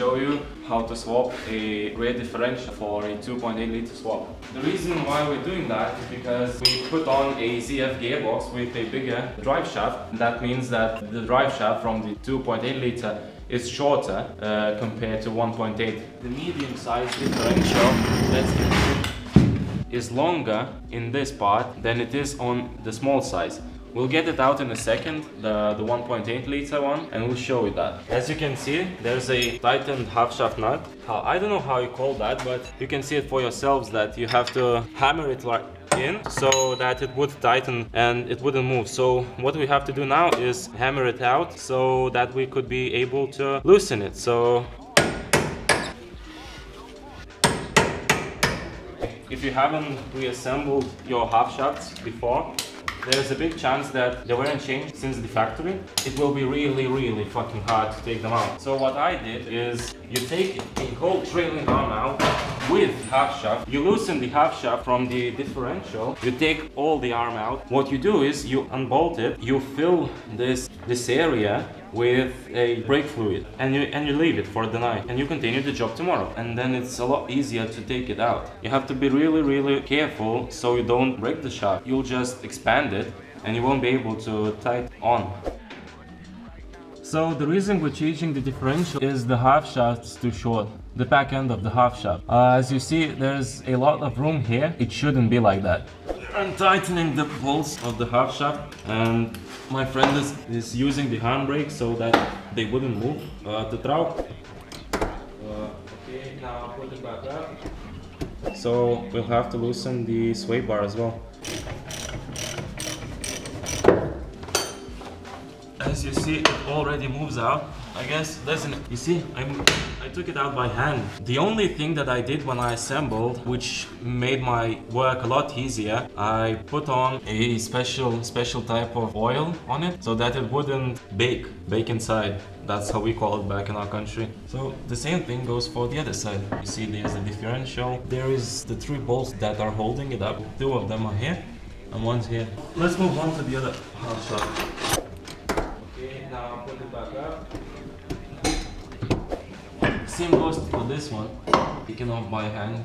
show you how to swap a rear differential for a 2.8 liter swap. The reason why we're doing that is because we put on a ZF gearbox with a bigger drive shaft. That means that the drive shaft from the 2.8 liter is shorter compared to 1.8. The medium size differential, is longer in this part than it is on the small size. We'll get it out in a second, the 1.8 liter one, and we'll show you that. As you can see, there's a tightened half shaft nut. I don't know how you call that, but you can see it for yourselves that you have to hammer it right in so that it would tighten and it wouldn't move. So what we have to do now is hammer it out so that we could be able to loosen it. So if you haven't reassembled your half shafts before, there's a big chance that they weren't changed since the factory. It will be really fucking hard to take them out. So what I did is you take a whole trailing arm out with half shaft. You loosen the half shaft from the differential. You take all the arm out. What you do is you unbolt it. You fill this area with a brake fluid and you leave it for the night and you continue the job tomorrow, and then it's a lot easier to take it out. You have to be really careful so you don't break the shaft. You'll just expand it and you won't be able to tie it on. So the reason we're changing the differential is the half shaft's too short, the back end of the half shaft. As you see, there's a lot of room here. It shouldn't be like that. I'm tightening the bolts of the half shaft, and my friend is using the handbrake so that they wouldn't move. The trap. Okay, now put it back up. So we'll have to loosen the sway bar as well. As you see, it already moves out. I guess doesn't. You see, I took it out by hand. The only thing that I did when I assembled, which made my work a lot easier, I put on a special type of oil on it so that it wouldn't bake inside. That's how we call it back in our country. So the same thing goes for the other side. You see, there's the differential. There is the 3 bolts that are holding it up. 2 of them are here and one's here. Let's move on to the other half shaft. Okay, now put it back up. Same goes for this one, taken off by hand.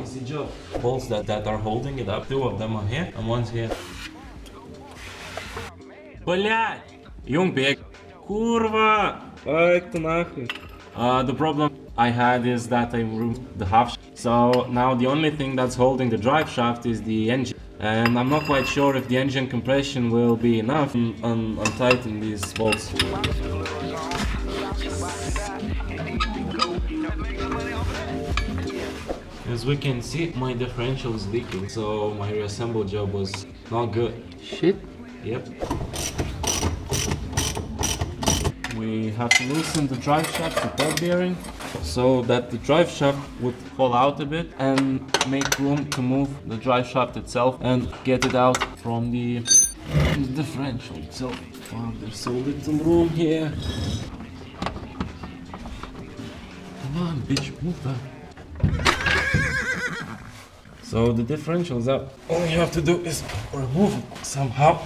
Easy job. Bolts that are holding it up, 2 of them are here and one's here. Блять! Юнгбек! Kurva! The problem I had is that I removed the half shaft. So now the only thing that's holding the drive shaft is the engine. And I'm not quite sure if the engine compression will be enough on tightening these bolts. As we can see, my differential is leaking, so my reassemble job was not good. Shit. Yep. We have to loosen the drive shaft support bearing so that the drive shaft would fall out a bit and make room to move the drive shaft itself and get it out from the differential itself. Wow, there's so little room here. Come on, bitch, move that. So the differential is up. All you have to do is remove it somehow.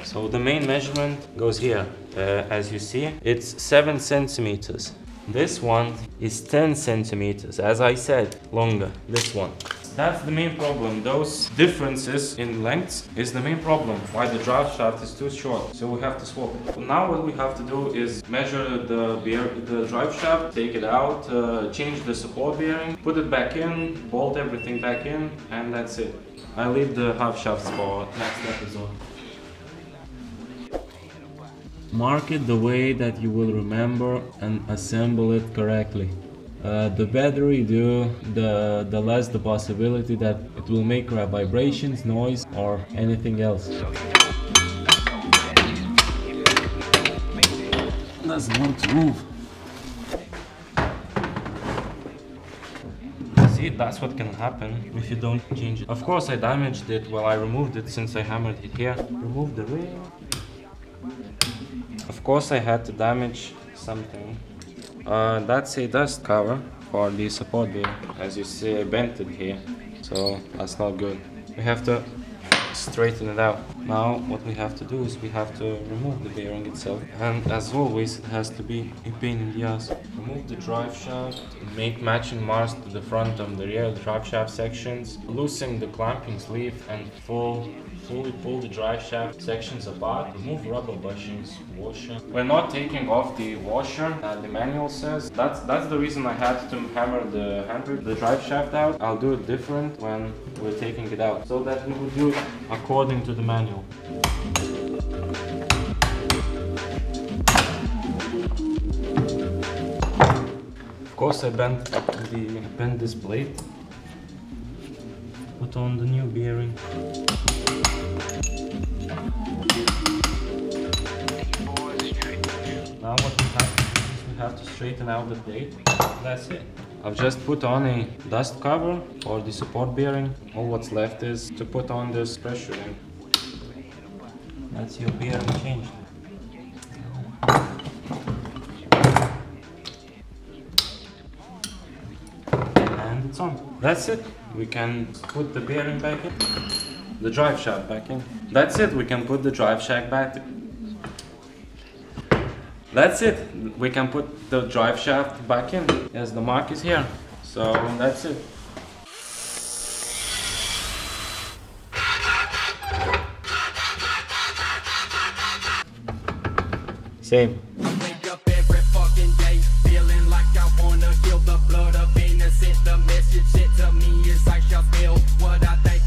So the main measurement goes here. As you see, it's 7 centimeters. This one is 10 centimeters, as I said, longer, this one. That's the main problem. Those differences in lengths is the main problem why the drive shaft is too short. So we have to swap it. Now what we have to do is measure the drive shaft, take it out, change the support bearing, put it back in, bolt everything back in, and that's it. I leave the half shafts for next episode. Mark it the way that you will remember and assemble it correctly. The better you do, the less the possibility that it will make vibrations, noise, or anything else. Doesn't want to move. See, that's what can happen if you don't change it. Of course, I damaged it while I removed it since I hammered it here. Remove the ring. Of course, I had to damage something. That's a dust cover for the support beam. As you see, I bent it here, so that's not good. We have to straighten it out. Now what we have to do is we have to remove the bearing itself, and as always it has to be a pain in the ass. Remove the drive shaft, make matching marks to the front and the rear drive shaft sections, loosen the clamping sleeve and fully pull the drive shaft sections apart, remove rubber bushings, washer. We're not taking off the washer, the manual says. That's the reason I had to hammer the drive shaft out. I'll do it different when we're taking it out, so that we will do it according to the manual. Of course I bent this plate, put on the new bearing. Now what we have to do is we have to straighten out the plate. That's it. I've just put on a dust cover for the support bearing. All what's left is to put on this pressure ring. That's your bearing changed. And it's on. That's it. We can put the bearing back in. The drive shaft back in. That's it. We can put the drive shaft back. That's it. We can put the drive shaft back in. Yes, the mark is here. So that's it. Same. Wake up every fucking day, feeling like I wanna kill the blood of innocent. The message sent to me is I shall spill what I think